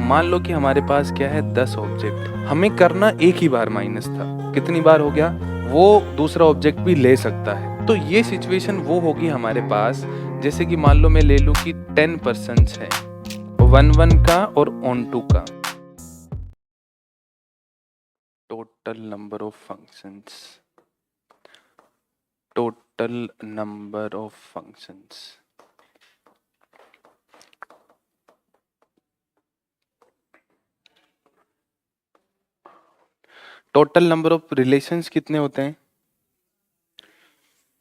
मान लो कि हमारे पास क्या है 10 ऑब्जेक्ट, हमें करना एक ही बार माइनस था, कितनी बार हो गया, वो दूसरा ऑब्जेक्ट भी ले सकता है। तो ये सिचुएशन वो होगी हमारे पास, जैसे कि मान लो मैं ले लूं कि 10% है वन वन का और ऑन टू का, total number of functions, total number of functions, total number of relations कितने होते हैं,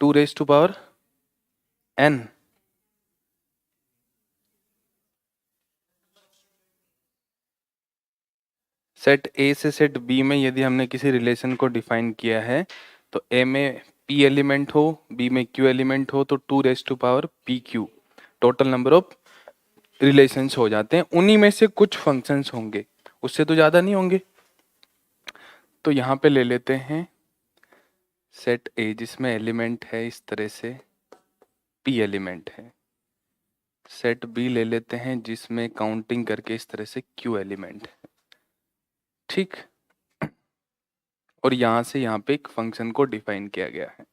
2n। सेट ए से सेट बी में यदि हमने किसी रिलेशन को डिफाइन किया है तो ए में p एलिमेंट हो, b में q एलिमेंट हो, तो 2p total number of relations हो जाते हैं। उन्हीं में से कुछ फंक्शंस होंगे, उससे तो ज्यादा नहीं होंगे। तो यहाँ पे ले लेते हैं सेट ए जिसमें एलिमेंट है इस तरह से p एलिमेंट है, सेट बी ले लेते हैं जिसमें काउंटिंग करके इस तरह से q एलिमेंट है, ठीक। और यहाँ से यहाँ पे एक फंक्शन को डिफाइन किया गया है।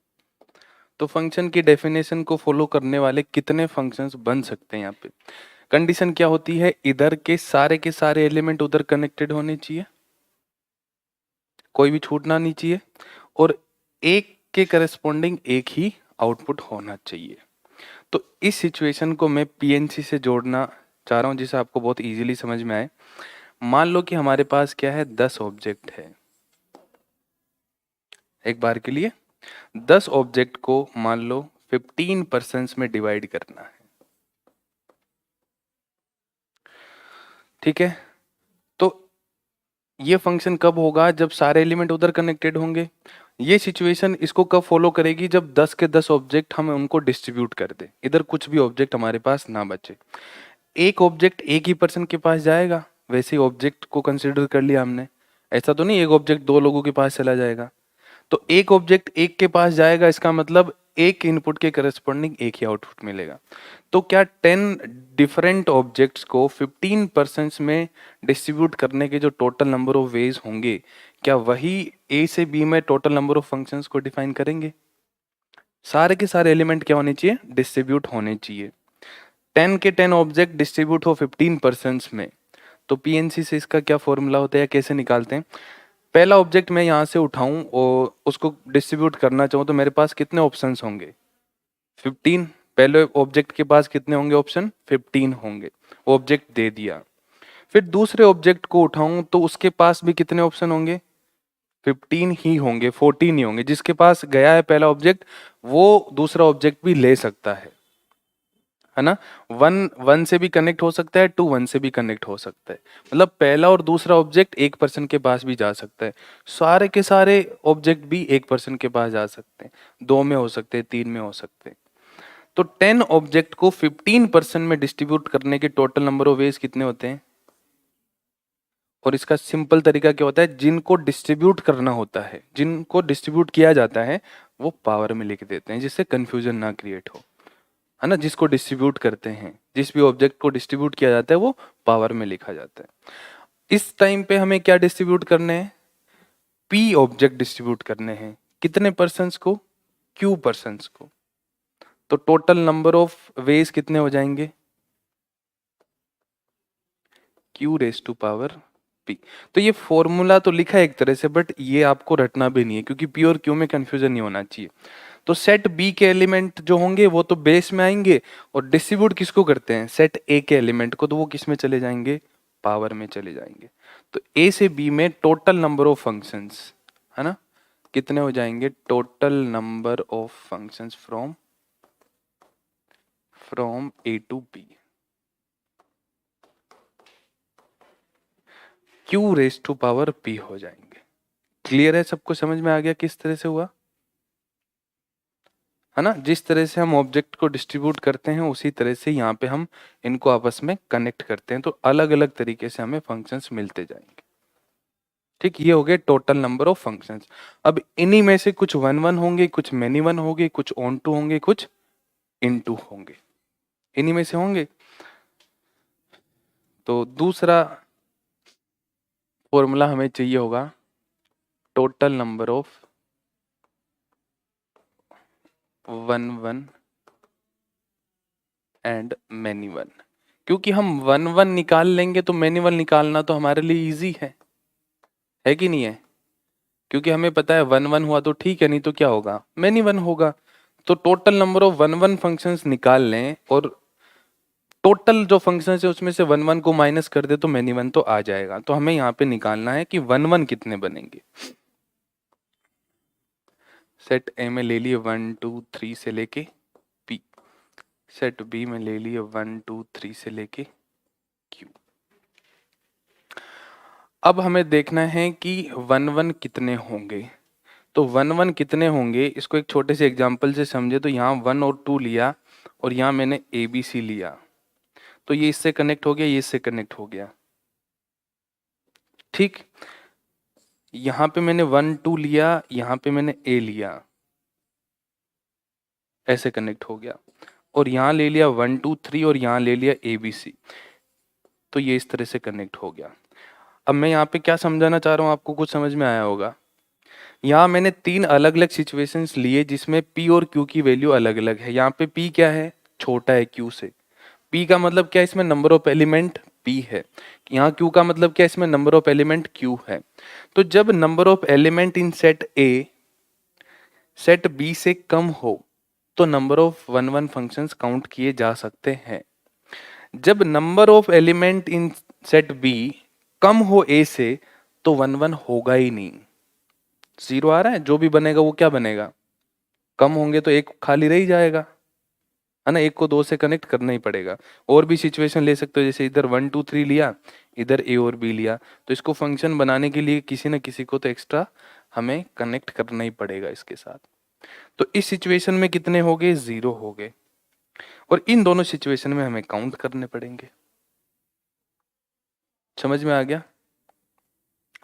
तो फंक्शन की डेफिनेशन को फॉलो करने वाले कितने फंक्शंस बन सकते हैं यहाँ पे। कंडीशन क्या होती है, इधर के सारे एलिमेंट उधर कनेक्टेड होने चाहिए, कोई भी छूटना नहीं चाहिए, और एक के करस्पॉन्डिंग एक ही आउटपुट होना चाहिए। तो इस सिचुएशन को मैं पीएनसी से जोड़ना चाह रहा हूँ जिसे आपको बहुत इजीली समझ में आए। मान लो कि हमारे पास क्या है 10 ऑब्जेक्ट है, एक बार के लिए 10 ऑब्जेक्ट को मान लो 15% में डिवाइड करना है, ठीक है। तो ये फंक्शन कब होगा, जब सारे एलिमेंट उधर कनेक्टेड होंगे। ये सिचुएशन इसको कब फॉलो करेगी, जब 10 के 10 ऑब्जेक्ट हम उनको डिस्ट्रीब्यूट कर दे, इधर कुछ भी ऑब्जेक्ट हमारे पास ना बचे। एक ऑब्जेक्ट एक ही पर्सन के पास जाएगा, वैसे ही ऑब्जेक्ट को कंसिडर कर लिया हमने, ऐसा तो नहीं एक ऑब्जेक्ट दो लोगों के पास चला जाएगा। तो एक ऑब्जेक्ट एक के पास जाएगा, इसका मतलब एक इनपुट के करस्पॉन्डिंग एक ही आउटपुट मिलेगा। तो क्या 10 डिफरेंट ऑब्जेक्ट्स को 15% में डिस्ट्रीब्यूट करने के जो टोटल नंबर ऑफ वेज होंगे, क्या वही ए से बी में टोटल नंबर ऑफ फंक्शंस को डिफाइन करेंगे। सारे के सारे एलिमेंट क्या होने चाहिए, डिस्ट्रीब्यूट होने चाहिए। 10 के 10 ऑब्जेक्ट डिस्ट्रीब्यूट हो 15% में, तो पीएनसी से इसका क्या फॉर्मूला होता है या कैसे निकालते हैं। पहला ऑब्जेक्ट मैं यहाँ से उठाऊं और उसको डिस्ट्रीब्यूट करना चाहूँ तो मेरे पास कितने ऑप्शंस होंगे, 15। पहले ऑब्जेक्ट के पास कितने होंगे ऑप्शन, 15 होंगे, ऑब्जेक्ट दे दिया। फिर दूसरे ऑब्जेक्ट को उठाऊं तो उसके पास भी कितने ऑप्शन होंगे, 15 ही होंगे, 14 नहीं होंगे। जिसके पास गया है पहला ऑब्जेक्ट वो दूसरा ऑब्जेक्ट भी ले सकता है ना। वन वन से भी कनेक्ट हो सकता है, टू वन से भी कनेक्ट हो सकता है, मतलब पहला और दूसरा ऑब्जेक्ट एक पर्सन के पास भी जा सकता है। सारे के सारे ऑब्जेक्ट भी एक पर्सन के पास जा सकते हैं, दो में हो सकते हैं, तीन में हो सकते हैं। तो 10 ऑब्जेक्ट को 15% में डिस्ट्रीब्यूट करने के टोटल नंबर ऑफ वेज कितने होते हैं। और इसका सिंपल तरीका क्या होता है, जिनको डिस्ट्रीब्यूट करना होता है, जिनको डिस्ट्रीब्यूट किया जाता है वो पावर में लिख देते हैं जिससे कंफ्यूजन ना क्रिएट हो, है ना। जिसको डिस्ट्रीब्यूट करते हैं, जिस भी ऑब्जेक्ट को डिस्ट्रीब्यूट किया जाता है वो पावर में लिखा जाता है। इस टाइम पे हमें क्या डिस्ट्रीब्यूट करने हैं, पी ऑब्जेक्ट डिस्ट्रीब्यूट करने हैं, कितने पर्सन्स को, क्यू पर्सन्स को। तो टोटल नंबर ऑफ वेज कितने हो जाएंगे, q raise to power p। तो ये फॉर्मूला तो लिखा है एक तरह से, बट ये आपको रटना भी नहीं है क्योंकि p और q में कंफ्यूजन नहीं होना चाहिए। तो सेट b के एलिमेंट जो होंगे वो तो बेस में आएंगे, और डिस्ट्रीब्यूट किसको करते हैं, सेट a के एलिमेंट को, तो वो किस में चले जाएंगे, पावर में चले जाएंगे। तो a से b में टोटल नंबर ऑफ फंक्शंस, है ना, कितने हो जाएंगे, total number of functions from a to b, q raise to power p हो जाएंगे। क्लियर है, सबको समझ में आ गया किस तरह से हुआ, है ना। जिस तरह से हम ऑब्जेक्ट को डिस्ट्रीब्यूट करते हैं उसी तरह से यहाँ पे हम इनको आपस में कनेक्ट करते हैं, तो अलग अलग तरीके से हमें फंक्शंस मिलते जाएंगे। ठीक, ये हो गए टोटल नंबर ऑफ फंक्शंस। अब इन्हीं में से कुछ वन वन होंगे, कुछ मैनी वन होंगे, कुछ ऑन टू होंगे, कुछ इन टू होंगे, इन्हीं में से होंगे। तो दूसरा फॉर्मूला हमें चाहिए होगा total number of 1 1 and many 1, क्योंकि हम 1 1 निकाल लेंगे तो मैनी 1 निकालना तो हमारे लिए इजी है कि नहीं है? क्योंकि हमें पता है 1 1 हुआ तो ठीक है, नहीं तो क्या होगा, मैनी 1 होगा। तो टोटल नंबर ऑफ 1 1 फंक्शंस निकाल लें और टोटल जो फंक्शन है उसमें से 1 1 को माइनस कर दे तो मैनी 1 तो आ जाएगा। तो हमें यहाँ पे निकालना है कि 1 1 कितने बनेंगे। सेट ए में ले लिए 1 2 3 से लेके पी, सेट बी में ले लिए 1 2 3 से लेके क्यू। अब हमें देखना है कि 1 1 कितने होंगे। तो 1 1 कितने होंगे इसको एक छोटे से एग्जांपल से समझे। तो यहाँ 1 और 2 लिया और यहाँ मैंने ए बी सी लिया, तो ये इससे कनेक्ट हो गया, ये इससे कनेक्ट हो गया, ठीक। यहाँ पे मैंने 1 2 लिया, यहाँ पे मैंने ए लिया, ऐसे कनेक्ट हो गया। और यहाँ ले लिया 1 2 3 और यहाँ ले लिया ए बी सी, तो ये इस तरह से कनेक्ट हो गया। अब मैं यहाँ पे क्या समझाना चाह रहा हूँ, आपको कुछ समझ में आया होगा। यहाँ मैंने 3 अलग अलग सिचुएशंस लिए जिसमें P और Q की वैल्यू अलग अलग है। यहाँ पे P क्या है, छोटा है Q से। P का मतलब क्या है, इसमें नंबर ऑफ एलिमेंट P है। यहाँ Q का मतलब क्या है, इसमें नंबर ऑफ एलिमेंट Q है। तो जब number of element in set A set B से कम हो तो नंबर ऑफ 1 1 फंक्शंस काउंट किए जा सकते हैं। जब number of element in set B कम हो A से तो 1 1 होगा ही नहीं। 0 आ रहा है, जो भी बनेगा वो क्या बनेगा, कम होंगे तो एक खाली रह ही जाएगा, है ना। एक को 2 से कनेक्ट करना ही पड़ेगा। और भी सिचुएशन ले सकते हो, जैसे इधर 1 2 3 लिया, इधर ए और बी लिया, तो इसको फंक्शन बनाने के लिए किसी न किसी को तो एक्स्ट्रा हमें कनेक्ट करना ही पड़ेगा इसके साथ। तो इस सिचुएशन में कितने हो गए, 0 हो गए। और इन दोनों सिचुएशन में हमें काउंट करने पड़ेंगे। समझ में आ गया?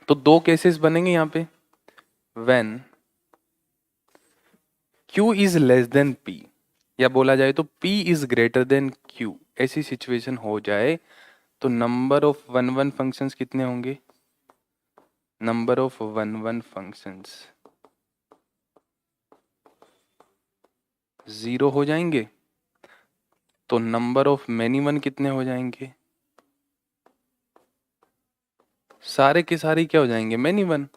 तो 2 केसेस बनेंगे यहाँ पे, when Q is less then P, या बोला जाए तो P is greater than Q, ऐसी सिचुएशन हो जाए तो नंबर ऑफ 1 1 फंक्शंस कितने होंगे, नंबर ऑफ 1 1 फंक्शंस 0 हो जाएंगे। तो नंबर ऑफ मैनी 1 कितने हो जाएंगे, सारे के सारे क्या हो जाएंगे, मैनी 1।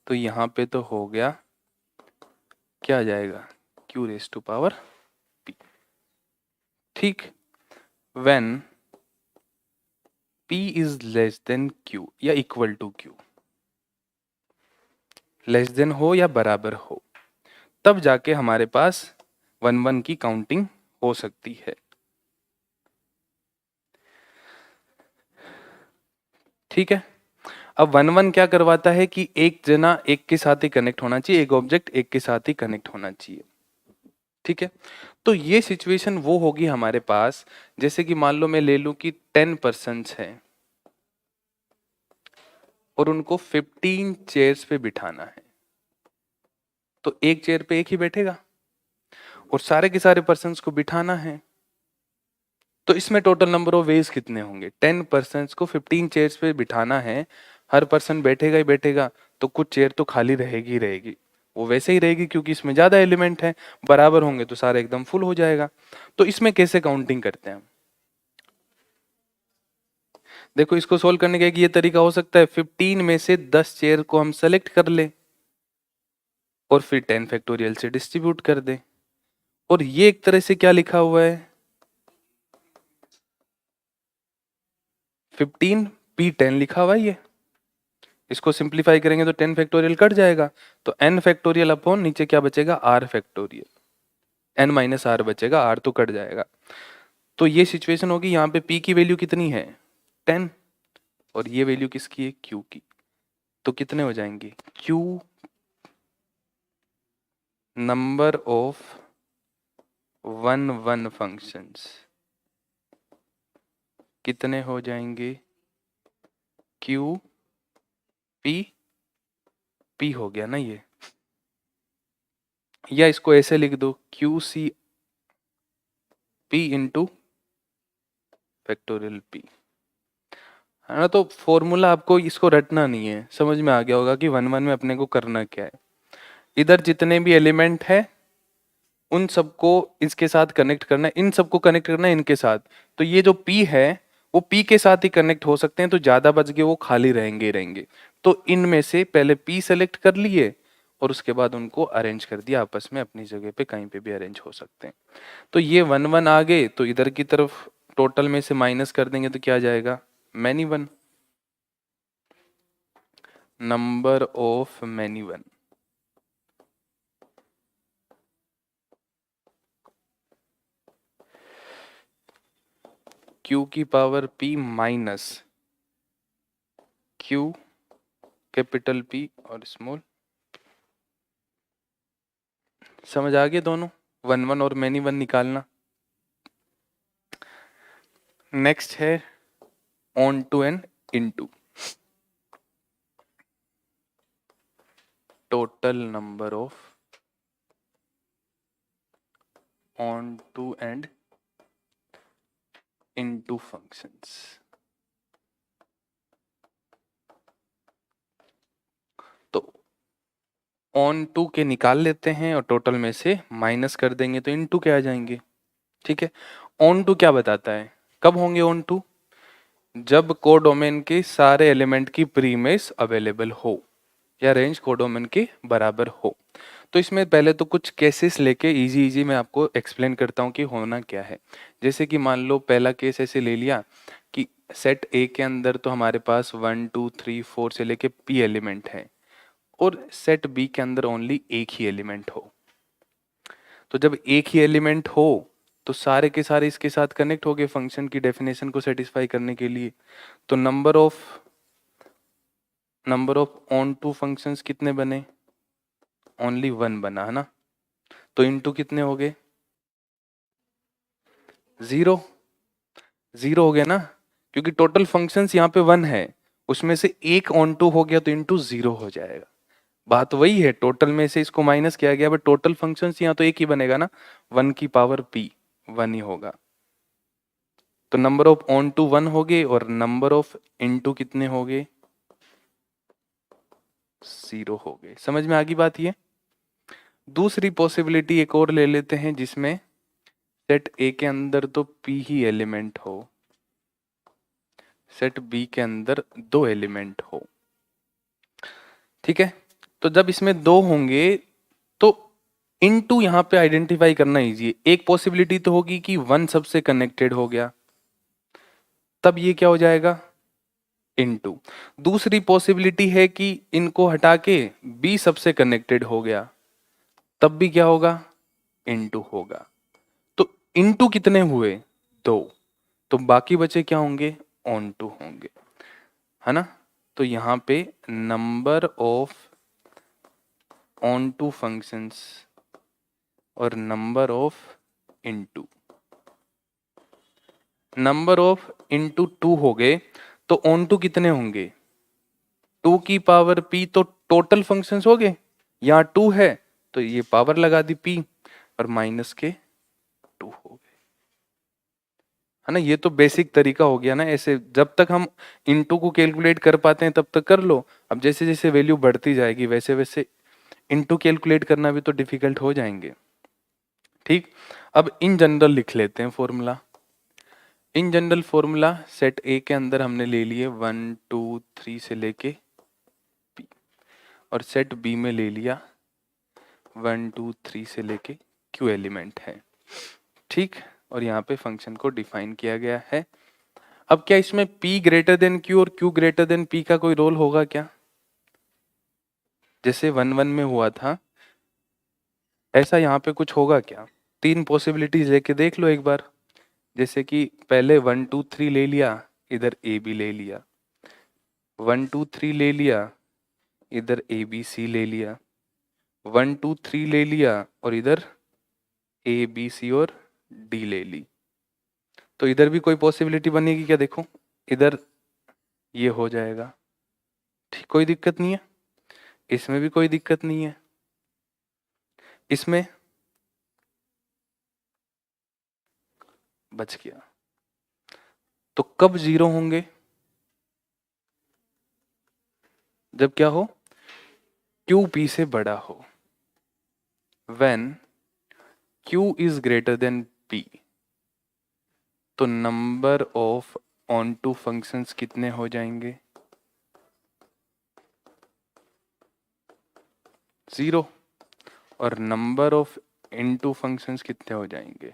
तो यहाँ पे तो हो गया, क्या आ जाएगा, Q raise to power P, ठीक। When P is less than Q या equal to Q, less than हो या बराबर हो, तब जाके हमारे पास 1 1 की काउंटिंग हो सकती है, ठीक है। अब 1 1 क्या करवाता है कि एक जना एक के साथ ही कनेक्ट होना चाहिए, एक ऑब्जेक्ट एक के साथ ही कनेक्ट होना चाहिए, ठीक है। तो ये सिचुएशन वो होगी हमारे पास, जैसे कि मान लो मैं ले लूं कि 10 पर्सन्स हैं और उनको 15 चेयर्स पे बिठाना है, तो एक चेयर पे एक ही बैठेगा और सारे के सारे पर्सन्स को बिठाना है। तो इसमें टोटल नंबर ऑफ वेज कितने होंगे, 10 पर्सन्स को 15 चेयर्स पे बिठाना है, हर पर्सन बैठेगा ही बैठेगा, तो कुछ चेयर तो खाली रहेगी ही रहेगी, वो वैसे ही रहेगी क्योंकि इसमें ज्यादा एलिमेंट है, बराबर होंगे तो सारा एकदम फुल हो जाएगा। तो इसमें कैसे काउंटिंग करते हैं, देखो इसको सोल्व करने का एक ये तरीका हो सकता है, 15 में से 10 चेयर को हम सेलेक्ट कर लें और फिर 10 फैक्टोरियल से डिस्ट्रीब्यूट कर दें। और ये एक तरह से क्या लिखा हुआ है, 15 P10 लिखा हुआ है ये। इसको सिंप्लीफाई करेंगे तो 10 फैक्टोरियल कट जाएगा, तो n फैक्टोरियल अपॉन नीचे क्या बचेगा, r factorial, n minus r बचेगा, r तो कट जाएगा। तो ये सिचुएशन होगी, यहाँ पे p की वैल्यू कितनी है 10 और ये वैल्यू किसकी है, q की। तो कितने हो जाएंगे, q नंबर ऑफ 1 1 फंक्शंस कितने हो जाएंगे, q p p हो गया ना ये, या इसको ऐसे लिख दो, Q C P into factorial P. है ना। तो फॉर्मूला आपको इसको रटना नहीं है, समझ में आ गया होगा कि 1 1 में अपने को करना क्या है। इधर जितने भी एलिमेंट है उन सबको इसके साथ कनेक्ट करना है, इन सबको कनेक्ट करना है इनके साथ। तो ये जो P है वो P के साथ ही कनेक्ट हो सकते हैं, तो ज्यादा बच गए वो खाली रहेंगे ही रहेंगे। तो इनमें से पहले P सेलेक्ट कर लिए और उसके बाद उनको अरेंज कर दिया आपस में, अपनी जगह पे कहीं पे भी अरेंज हो सकते हैं। तो ये 1 1 आ गए, तो इधर की तरफ टोटल में से माइनस कर देंगे तो क्या आ जाएगा, many one, number of many one. Q की power P minus Q capital P और स्मॉल। समझ आ गए दोनों, 1 1 और मैनी वन निकालना। नेक्स्ट है onto and into. Total number of onto and into functions. तो ऑन टू के निकाल लेते हैं और टोटल में से माइनस कर देंगे तो इनटू के आ जाएंगे। ठीक है, ऑन टू क्या बताता है, कब होंगे ऑन टू, जब कोडोमेन के सारे एलिमेंट की प्रीमेस अवेलेबल हो या रेंज कोडोमेन के बराबर हो। तो इसमें पहले तो कुछ केसेस लेके इजी इजी मैं आपको एक्सप्लेन करता हूँ कि होना क्या है। जैसे कि मान लो पहला केस ऐसे ले लिया कि सेट ए के अंदर तो हमारे पास 1 2 3 4 से लेके P एलिमेंट है और सेट बी के अंदर ओनली एक ही एलिमेंट हो। तो जब एक ही एलिमेंट हो तो सारे के सारे इसके साथ कनेक्ट हो गए फंक्शन की डेफिनेशन को सेटिस्फाई करने के लिए। तो number of onto functions कितने बने, ओनली 1 बना, है ना। तो इनटू कितने हो गए, 0, 0 हो गया ना, क्योंकि टोटल फंक्शंस यहाँ पे 1 है, उसमें से एक ऑन टू हो गया तो इनटू 0 हो जाएगा। बात वही है, टोटल में से इसको माइनस किया गया, बट टोटल फंक्शंस यहाँ तो एक ही बनेगा ना, 1 की पावर P 1 ही होगा। तो नंबर ऑफ ऑन टू 1 हो गए और नंबर ऑफ इनटू कितने हो गए, 0 हो गए। समझ में आ गई बात ये। दूसरी पॉसिबिलिटी एक और ले लेते हैं जिसमें सेट ए के अंदर तो P ही एलिमेंट हो, सेट बी के अंदर 2 एलिमेंट हो। ठीक है, तो जब इसमें 2 होंगे तो इनटू यहाँ पे आइडेंटिफाई करना इजी है। एक पॉसिबिलिटी तो होगी कि 1 सबसे कनेक्टेड हो गया, तब ये क्या हो जाएगा, इनटू। दूसरी पॉसिबिलिटी है कि इनको हटा के B सबसे कनेक्टेड हो गया, तब भी क्या होगा, इनटू होगा। तो इनटू कितने हुए, 2, तो बाकी बचे क्या होंगे, ऑन टू होंगे, है ना। तो यहाँ पे number of onto functions और number of into, number of into 2 हो गए, तो ऑन टू कितने होंगे, 2 की पावर P, तो टोटल फंक्शंस हो गए, यहाँ 2 है तो ये पावर लगा दी P और माइनस के 2 हो गए, है ना। ये तो बेसिक तरीका हो गया ना, ऐसे जब तक हम इनटू को कैलकुलेट कर पाते हैं तब तक कर लो। अब जैसे जैसे वैल्यू बढ़ती जाएगी वैसे वैसे इनटू कैलकुलेट करना भी तो डिफिकल्ट हो जाएंगे। ठीक, अब इन जनरल लिख लेते हैं formula. In general formula set ए के अंदर हमने ले लिए 1 2 3 से लेके P, और सेट बी में ले लिया 1 2 3 से लेके Q एलिमेंट है। ठीक, और यहाँ पे फंक्शन को डिफाइन किया गया है। अब क्या इसमें P ग्रेटर देन Q और Q ग्रेटर देन P का कोई रोल होगा क्या, जैसे 1 1 में हुआ था, ऐसा यहाँ पे कुछ होगा क्या। 3 पॉसिबिलिटीज लेके देख लो एक बार। जैसे कि पहले 1 2 3 ले लिया, इधर ए बी ले लिया, 1 2 3 ले लिया, इधर ए बी सी ले लिया, 1 2 3 ले लिया और इधर ए बी सी और डी ले ली। तो इधर भी कोई पॉसिबिलिटी बनेगी क्या, देखो इधर ये हो जाएगा, ठीक, कोई दिक्कत नहीं है। इसमें भी कोई दिक्कत नहीं है, इसमें बच गया। तो कब 0 होंगे, जब क्या हो, Q P से बड़ा हो, when Q is greater than P, तो number of onto functions कितने हो जाएंगे, 0, और नंबर ऑफ इनटू फंक्शंस कितने हो जाएंगे,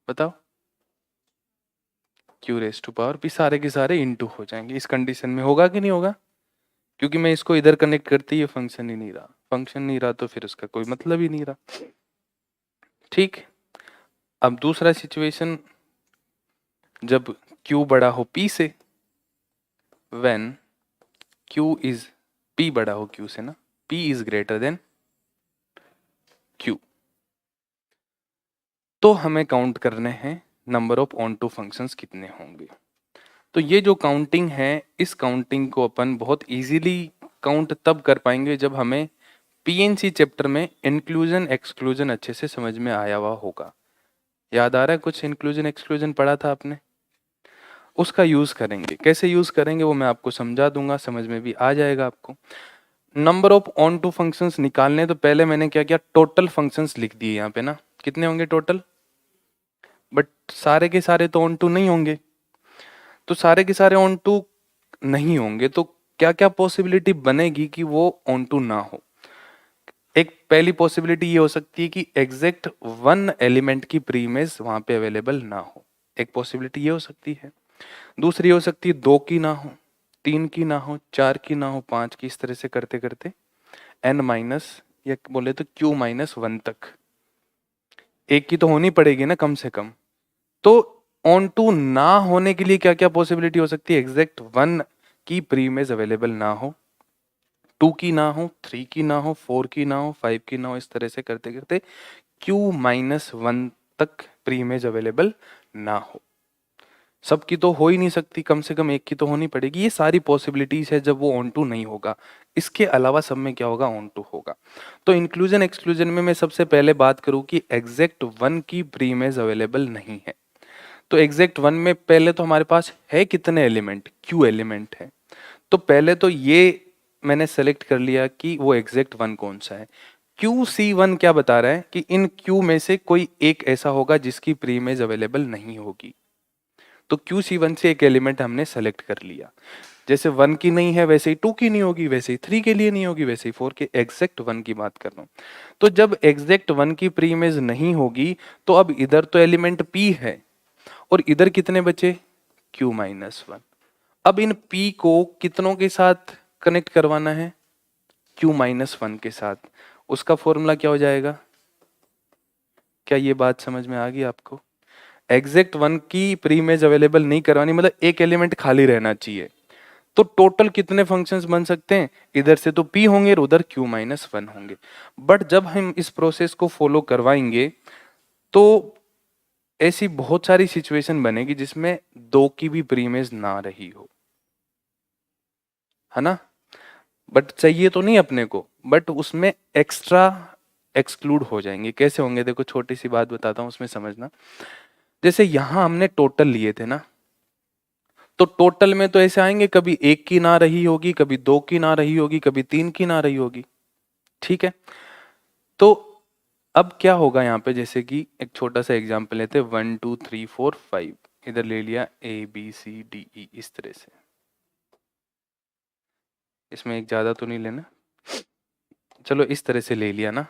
बताओ, Q raise to power P, सारे के सारे इनटू हो जाएंगे। इस कंडीशन में होगा कि नहीं होगा, क्योंकि मैं इसको इधर कनेक्ट करती, ये फंक्शन ही नहीं रहा, फंक्शन नहीं रहा तो फिर उसका कोई मतलब ही नहीं रहा। ठीक, अब दूसरा सिचुएशन, जब Q बड़ा हो P से, when Q is P बड़ा हो Q से ना, P is greater than Q, तो हमें काउंट करने हैं number of onto functions कितने होंगे। तो ये जो काउंटिंग है, इस काउंटिंग को अपन बहुत इजीली काउंट तब कर पाएंगे जब हमें पीएनसी चैप्टर में इंक्लूजन एक्सक्लूजन अच्छे से समझ में आया हुआ होगा। याद आ रहा है कुछ, इंक्लूजन एक्सक्लूजन पढ़ा था आपने, उसका यूज करेंगे। कैसे यूज करेंगे वो मैं आपको समझा दूंगा, समझ में भी आ जाएगा आपको। Number of onto functions निकालने तो पहले मैंने क्या किया, टोटल फंक्शंस लिख दिए यहाँ पे ना, कितने होंगे टोटल, बट सारे के सारे तो ऑन टू नहीं होंगे, तो सारे के सारे ऑन टू नहीं होंगे तो क्या क्या पॉसिबिलिटी बनेगी कि वो ऑन टू ना हो। एक पहली पॉसिबिलिटी ये हो सकती है कि एग्जैक्ट वन एलिमेंट की प्री इमेज वहां पे अवेलेबल ना हो, एक पॉसिबिलिटी ये हो सकती है। दूसरी हो सकती है 2 की ना हो, 3 की ना हो, 4 की ना हो, 5 की, इस तरह से करते करते n माइनस या बोले तो q माइनस 1 तक, एक की तो होनी पड़ेगी ना कम से कम। तो ऑन टू ना होने के लिए क्या क्या पॉसिबिलिटी हो सकती है, एग्जैक्ट 1 की प्री इमेज अवेलेबल ना हो, 2 की ना हो, 3 की ना हो, 4 की ना हो, 5 की ना हो, इस तरह से करते करते q माइनस 1 तक प्री इमेज अवेलेबल ना हो। सबकी तो हो ही नहीं सकती, कम से कम एक की तो होनी पड़ेगी। ये सारी पॉसिबिलिटीज है जब वो ऑन टू नहीं होगा। इसके अलावा सब में क्या होगा, ऑन टू होगा। तो इंक्लूजन एक्सक्लूजन में मैं सबसे पहले बात करूं कि एग्जैक्ट 1 की प्री इमेज अवेलेबल नहीं है। तो एग्जैक्ट 1 में पहले तो हमारे पास है कितने एलिमेंट, q एलिमेंट है। तो पहले तो ये मैंने सेलेक्ट कर लिया कि वो एग्जैक्ट 1 कौन सा है। QC1 क्या बता रहा है कि इन Q में से कोई एक ऐसा होगा जिसकी प्री इमेज अवेलेबल नहीं होगी। तो QC1 से एक एलिमेंट हमने सेलेक्ट कर लिया। जैसे 1 की नहीं है वैसे ही 2 की नहीं होगी, वैसे ही 3 के लिए नहीं होगी, वैसे ही 4 के, एग्जैक्ट 1 की बात कर रहा हूं। तो जब एग्जैक्ट 1 की प्री इमेज नहीं होगी तो अब इधर तो एलिमेंट P है और इधर कितने बचे, Q माइनस 1। अब इन P को कितनों के साथ कनेक्ट करवाना है, Q माइनस 1 के साथ। उसका फॉर्मूला क्या हो जाएगा, क्या ये बात समझ में आ गई आपको। एग्जैक्ट 1 की प्री इमेज अवेलेबल नहीं करवानी मतलब एक एलिमेंट खाली रहना चाहिए। तो टोटल कितने फंक्शंस बन सकते हैं, इधर से तो P होंगे और उधर Q माइनस 1 होंगे। बट जब हम इस प्रोसेस को फॉलो करवाएंगे तो ऐसी बहुत सारी सिचुएशन बनेगी जिसमें 2 की भी प्री इमेज ना रही हो, है ना। बट चाहिए तो नहीं अपने को, बट उसमें एक्स्ट्रा एक्सक्लूड हो जाएंगे। कैसे होंगे, देखो छोटी सी बात बताता हूं उसमें समझना। जैसे यहां हमने टोटल लिए थे ना, तो टोटल में तो ऐसे आएंगे, कभी 1 की ना रही होगी, कभी 2 की ना रही होगी, कभी 3 की ना रही होगी, ठीक है। तो अब क्या होगा यहाँ पे, जैसे कि एक छोटा सा एग्जांपल लेते हैं, 1 2 3 4 5, इधर ले लिया ABCDE इस तरह से। इसमें एक ज्यादा तो नहीं लेना, चलो इस तरह से ले लिया ना।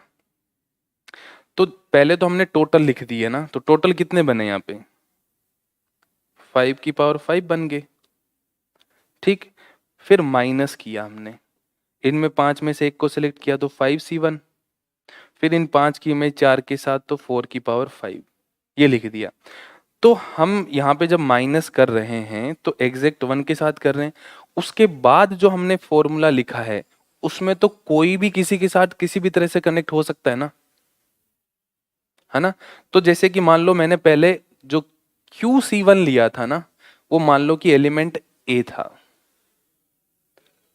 तो पहले तो हमने टोटल लिख दिए ना, तो टोटल कितने बने यहाँ पे, 5 की पावर 5 बन गए, ठीक। फिर माइनस किया हमने, इनमें 5 में से एक को सिलेक्ट किया तो 5C1, फिर इन 5 की में 4 के साथ तो 4 की पावर 5, ये लिख दिया। तो हम यहाँ पे जब माइनस कर रहे हैं तो एग्जैक्ट 1 के साथ कर रहे हैं। उसके बाद जो हमने फॉर्मूला लिखा है उसमें तो कोई भी किसी के साथ किसी भी तरह से कनेक्ट हो सकता है ना, है ना। तो जैसे कि मान लो मैंने पहले जो QC1 लिया था ना, वो मान लो कि एलिमेंट A था,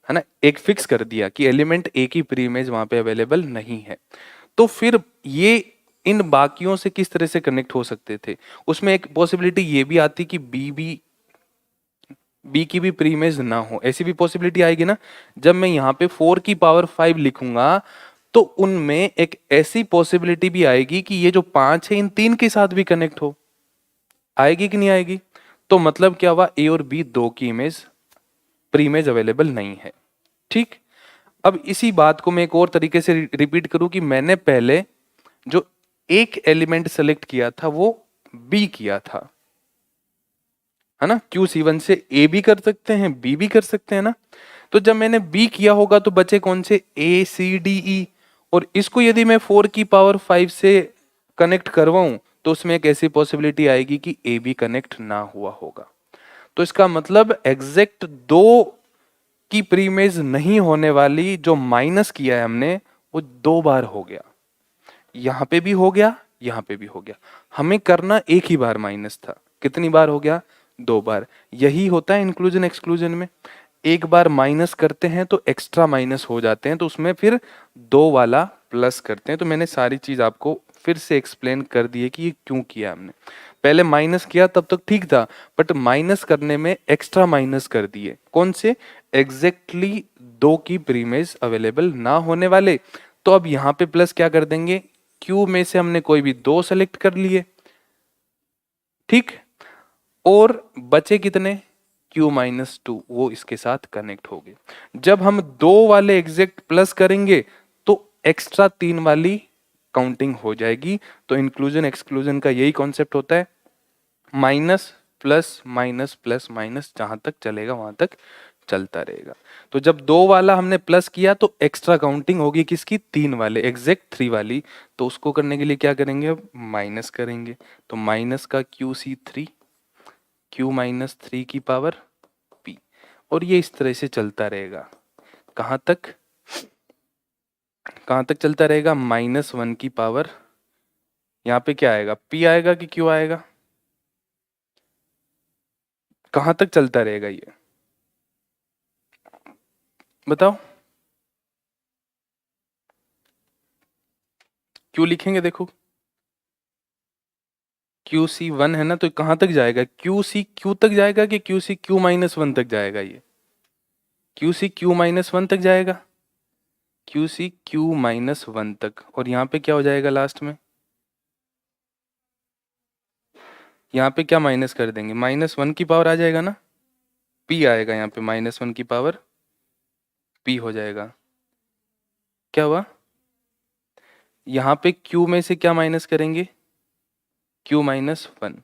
है ना। एक फिक्स कर दिया कि एलिमेंट A की प्री इमेज वहां पे अवेलेबल नहीं है। तो फिर ये इन बाकियों से किस तरह से कनेक्ट हो सकते थे, उसमें एक पॉसिबिलिटी ये भी आती कि B भी बी की भी प्री इमेज ना हो, ऐसी भी पॉसिबिलिटी आएगी ना। जब मैं यहाँ पे 4 की पावर 5 लिखूंगा तो उनमें एक ऐसी पॉसिबिलिटी भी आएगी कि ये जो 5 है इन 3 के साथ भी कनेक्ट हो, आएगी कि नहीं आएगी। तो मतलब क्या हुआ, ए और बी दो की इमेज प्री इमेज अवेलेबल नहीं है। ठीक, अब इसी बात को मैं एक और तरीके से रिपीट करूं कि मैंने पहले जो एक एलिमेंट सेलेक्ट किया था वो बी किया था, है ना। QC1 से ए भी कर सकते हैं, बी भी कर सकते हैं ना। तो जब मैंने बी किया होगा तो बचे कौन से, ए सी डी ई। और इसको यदि मैं 4 की पावर 5 से कनेक्ट करवाऊं तो उसमें एक ऐसी पॉसिबिलिटी आएगी कि ए बी कनेक्ट ना हुआ होगा। तो इसका मतलब एग्जैक्ट दो की प्रीमेज नहीं होने वाली जो माइनस किया है हमने वो दो बार हो गया, यहां पे भी हो गया, यहां पे भी हो गया। हमें करना एक ही बार माइनस था, कितनी बार हो गया, दो बार। यही होता है इंक्लूजन एक्सक्लूजन में, एक बार माइनस करते हैं तो एक्स्ट्रा माइनस हो जाते हैं, तो उसमें फिर दो वाला प्लस करते हैं। तो मैंने सारी चीज आपको फिर से एक्सप्लेन कर दी है कि ये क्यों किया हमने। पहले माइनस किया तब तक ठीक था, बट माइनस करने में एक्स्ट्रा माइनस कर दिए, कौन से, एग्जैक्टली दो की प्रीमेज अवेलेबल ना होने वाले। तो अब यहां पे प्लस क्या कर देंगे, क्यू में से हमने कोई भी दो सेलेक्ट कर लिए, ठीक, और बचे कितने, Q-2, वो इसके साथ कनेक्ट हो गए। जब हम दो वाले एग्जैक्ट प्लस करेंगे तो एक्स्ट्रा तीन वाली काउंटिंग हो जाएगी। तो इंक्लूजन एक्सक्लूजन का यही कॉन्सेप्ट होता है, minus plus minus plus minus, जहां तक चलेगा वहां तक चलता रहेगा। तो जब दो वाला हमने प्लस किया तो एक्स्ट्रा काउंटिंग होगी किसकी, तीन वाले, एग्जैक्ट थ्री वाली। तो उसको करने के लिए क्या करेंगे, अब माइनस करेंगे। तो माइनस का QC3, Q-3 की पावर P, और ये इस तरह से चलता रहेगा। कहां तक, कहां तक चलता रहेगा, -1 की पावर, यहाँ पे क्या आएगा, P आएगा कि Q आएगा, कहां तक चलता रहेगा ये बताओ। क्यू लिखेंगे, देखो QC1 है ना, तो कहां तक जाएगा, QC Q तक जाएगा कि QC Q-1 तक जाएगा, ये QC Q-1 तक जाएगा, QC Q-1 तक। और यहाँ पे क्या हो जाएगा लास्ट में, यहाँ पे क्या माइनस कर देंगे, -1 की पावर आ जाएगा ना, P आएगा यहाँ पे, -1 की पावर P हो जाएगा। क्या हुआ, यहाँ पे Q में से क्या माइनस करेंगे, Q-1,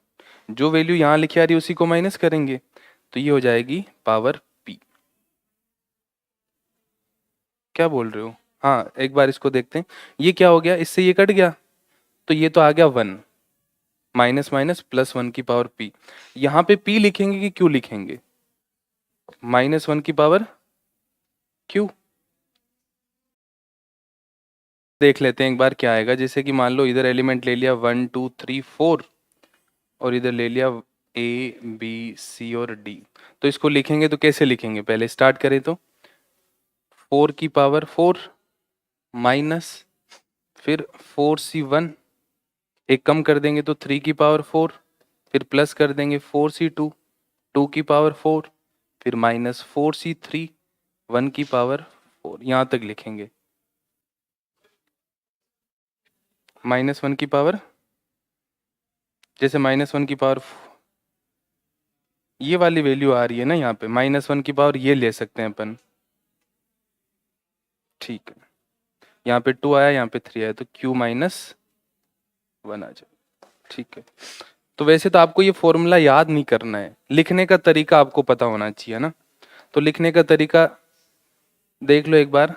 जो वैल्यू यहाँ लिखी आ रही है उसी को माइनस करेंगे, तो ये हो जाएगी पावर P। क्या बोल रहे हो, हाँ एक बार इसको देखते हैं, ये क्या हो गया, इससे ये कट गया, तो ये तो आ गया 1, माइनस माइनस प्लस 1 की पावर P। यहाँ पे P लिखेंगे कि Q लिखेंगे, -1 की पावर Q। देख लेते हैं एक बार क्या आएगा। जैसे कि मान लो इधर एलिमेंट ले लिया 1 2 3 4 और इधर ले लिया A B C और D। तो इसको लिखेंगे तो कैसे लिखेंगे, पहले स्टार्ट करें तो 4 की पावर 4 माइनस, फिर 4C1, एक कम कर देंगे तो 3 की पावर 4, फिर प्लस कर देंगे 4C2, 2 की पावर 4, फिर -4C3, 1 की पावर 4, यहाँ तक लिखेंगे। -1 की पावर, जैसे -1 की पावर ये वाली वैल्यू आ रही है ना यहाँ पे, -1 की पावर ये ले सकते हैं अपन, ठीक है। यहाँ पे 2 आया, यहाँ पे 3 आया, तो Q-1 आ जाए, ठीक है। तो वैसे तो आपको ये फॉर्मूला याद नहीं करना है, लिखने का तरीका आपको पता होना चाहिए ना। तो लिखने का तरीका देख लो एक बार।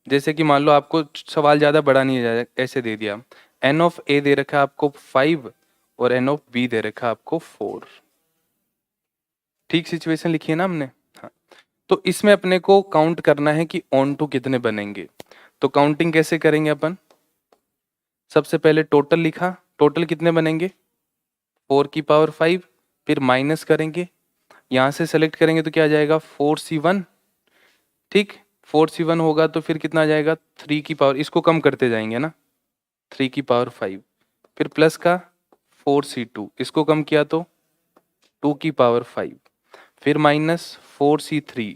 जैसे कि मान लो आपको सवाल ज़्यादा बड़ा नहीं है, ऐसे दे दिया, n ऑफ A दे रखा है आपको 5 और n ऑफ B दे रखा है आपको 4, ठीक सिचुएशन लिखी है ना हमने, हाँ। तो इसमें अपने को काउंट करना है कि ऑन टू कितने बनेंगे। तो काउंटिंग कैसे करेंगे अपन, सबसे पहले टोटल लिखा, टोटल कितने बनेंगे 4 की पावर 5, फिर माइनस करेंगे, यहाँ से सेलेक्ट करेंगे तो क्या आ जाएगा 4C1, ठीक, 4C1 होगा तो फिर कितना आ जाएगा 3 की पावर, इसको कम करते जाएंगे ना, 3 की पावर 5, फिर प्लस का 4C2, इसको कम किया तो 2 की पावर 5, फिर -4c3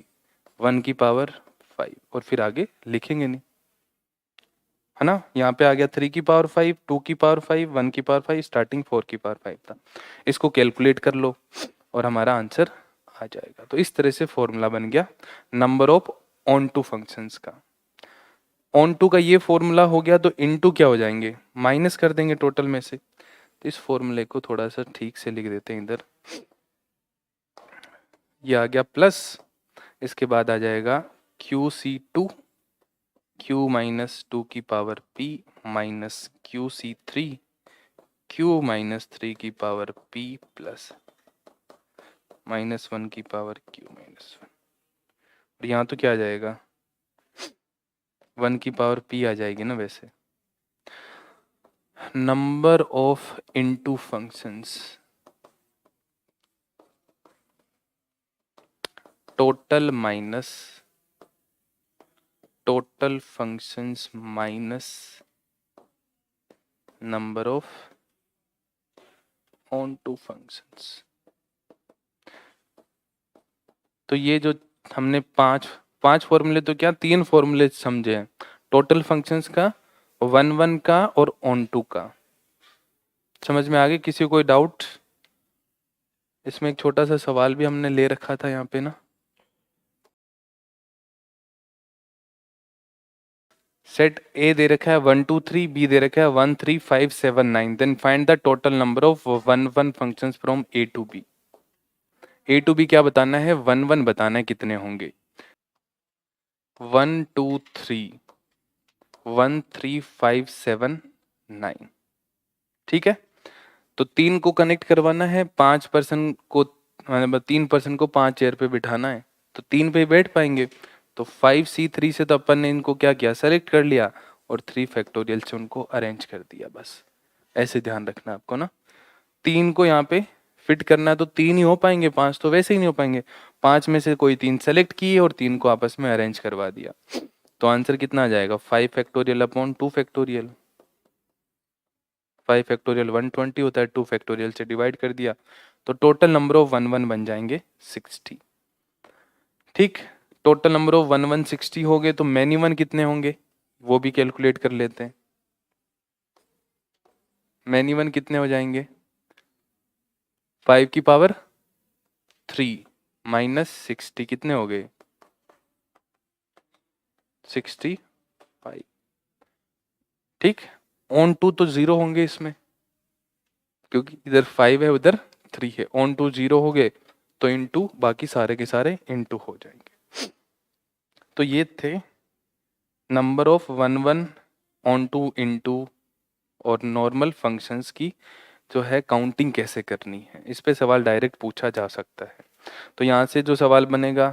1 की पावर 5 और फिर आगे लिखेंगे नहीं, है ना। यहाँ पे आ गया 3 की पावर 5, 2 की पावर 5, 1 की पावर 5, स्टार्टिंग 4 की पावर 5 था। इसको कैलकुलेट कर लो और हमारा आंसर आ जाएगा। तो इस तरह से फॉर्मूला बन गया number of onto functions का। ऑन टू का ये फॉर्मूला हो गया, तो इनटू क्या हो जाएंगे, माइनस कर देंगे टोटल में से। तो इस फॉर्मूले को थोड़ा सा ठीक से लिख देते हैं इधर, ये आ गया प्लस, इसके बाद आ जाएगा QC2 Q माइनस 2 की power P minus QC3 Q minus 3 की पावर P प्लस -1 की पावर Q माइनस 1। और यहाँ तो क्या आ जाएगा, 1 की पावर P आ जाएगी ना वैसे। Number of into functions, total minus total functions minus number of onto functions. तो ये जो हमने पांच फॉर्मूले, तो क्या 3 फॉर्मूले समझे हैं, टोटल फंक्शंस का, 1 का और ऑन टू का। समझ में आ गई किसी को कोई डाउट? इसमें एक छोटा सा सवाल भी हमने ले रखा था यहाँ पे ना, सेट ए दे रखा है 1 2 3, बी दे रखा है 1 3 5 7 9, then find the total number of 1 functions from A to B. A to B क्या बताना है, 1 बताना है कितने होंगे, 1 2 3 1 3 5 7 9, ठीक है। तो 3 को कनेक्ट करवाना है, 5% को, मतलब 3% को 5 चेयर पे बिठाना है, तो 3 पे बैठ पाएंगे। तो 5C3 से तो अपन ने इनको क्या किया, सेलेक्ट कर लिया और 3 फैक्टोरियल से उनको अरेंज कर दिया, बस ऐसे ध्यान रखना आपको ना। 3 को यहाँ पे फिट करना है तो 3 ही हो पाएंगे, 5 तो वैसे ही नहीं हो पाएंगे। 5 में से कोई 3 सेलेक्ट किए और 3 को आपस में अरेंज करवा दिया, तो आंसर कितना आ जाएगा, 5 फैक्टोरियल अपॉन 2 फैक्टोरियल। 5 फैक्टोरियल 120 होता है, 2 फैक्टोरियल से डिवाइड कर दिया, तो टोटल नंबर ऑफ 1 बन जाएंगे 60। ठीक, टोटल नंबर ऑफ 1 60 हो गए, तो मैनी 1 कितने होंगे वो भी कैलकुलेट कर लेते हैं। मैनी 1 कितने हो जाएंगे, 5 की पावर 3 माइनस 60 कितने हो गए, 65। ठीक, ऑन टू तो 0 होंगे इसमें, क्योंकि इधर 5 है उधर 3 है, ऑन टू 0 हो गए, तो इनटू बाकी सारे के सारे इनटू हो जाएंगे। तो ये थे number of 1 onto into और नॉर्मल फंक्शंस की जो है काउंटिंग कैसे करनी है, इस पे सवाल डायरेक्ट पूछा जा सकता है। तो यहाँ से जो सवाल बनेगा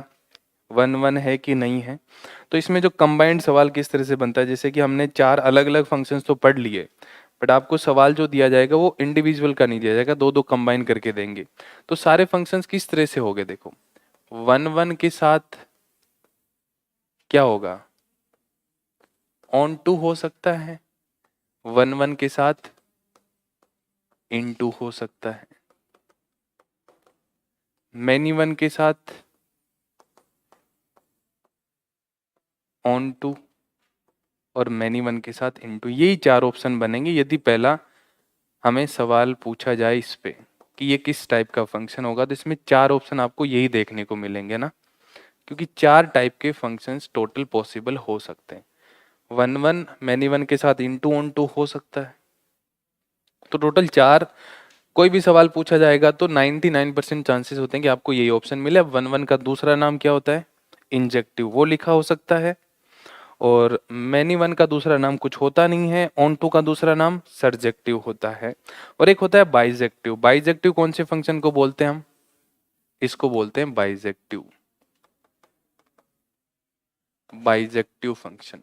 1 है कि नहीं है। तो इसमें जो कंबाइंड सवाल किस तरह से बनता है, जैसे कि हमने 4 अलग अलग फंक्शंस तो पढ़ लिए, बट आपको सवाल जो दिया जाएगा वो इंडिविजुअल का नहीं दिया जाएगा, दो दो कंबाइन करके देंगे। तो सारे फंक्शंस किस तरह से हो गए, देखो 1 के साथ क्या होगा, ऑन टू हो सकता है, 1 के साथ इनटू हो सकता है, मैनी 1 के साथ ऑन टू और मैनी 1 के साथ इनटू, यही 4 ऑप्शन बनेंगे यदि पहला हमें सवाल पूछा जाए इस पे कि ये किस टाइप का फंक्शन होगा। तो इसमें 4 ऑप्शन आपको यही देखने को मिलेंगे ना, क्योंकि 4 टाइप के फंक्शंस टोटल पॉसिबल हो सकते हैं। 1 मैनी 1 के साथ इनटू ऑन टू हो सकता है, तो टोटल 4 कोई भी सवाल पूछा जाएगा तो 99% चांसेस होते हैं कि आपको यही ऑप्शन मिले। अब 1 का दूसरा नाम क्या होता है, इंजेक्टिव, वो लिखा हो सकता है, और मैनी 1 का दूसरा नाम कुछ होता नहीं है, ऑन टू का दूसरा नाम सर्जेक्टिव होता है, और एक होता है बाइजेक्टिव। बाइजेक्टिव कौन से फंक्शन को बोलते हैं हम, इसको बोलते हैं बाइजेक्टिव, बाइजेक्टिव फंक्शन।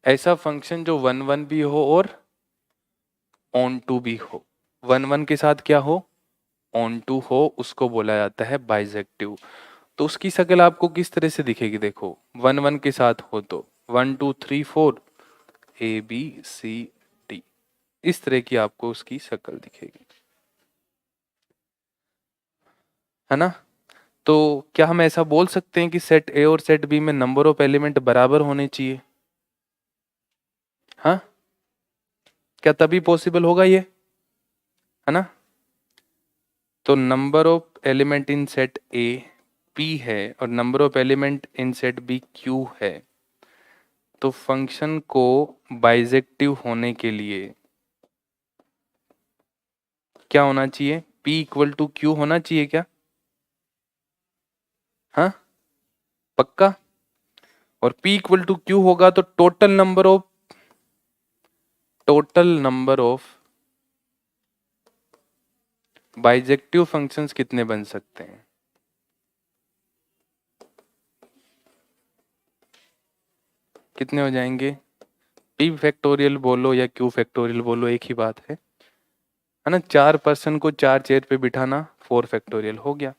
ऐसा फंक्शन जो 1 भी हो और ऑन टू भी हो, 1 के साथ क्या हो, ऑन टू हो, उसको बोला जाता है बाइजेक्टिव। तो उसकी शक्ल आपको किस तरह से दिखेगी, देखो 1 के साथ हो तो 1 2 3 4 ABCD, इस तरह की आपको उसकी शक्ल दिखेगी, है ना। तो क्या हम ऐसा बोल सकते हैं कि सेट ए और सेट बी में नंबर ऑफ एलिमेंट बराबर होने चाहिए? हाँ, क्या तभी पॉसिबल होगा ये, है ना? तो number of element in set A p है और number of element in set B q है, तो फंक्शन को बाइजेक्टिव होने के लिए क्या होना चाहिए? p इक्वल टू q होना चाहिए क्या? हाँ, पक्का? और p इक्वल टू q होगा तो total number of bijective functions कितने बन सकते हैं? कितने हो जाएंगे? p फैक्टोरियल बोलो या q फैक्टोरियल बोलो, एक ही बात है ना? 4 पर्सन को 4 चेयर पे बिठाना 4 फैक्टोरियल हो गया।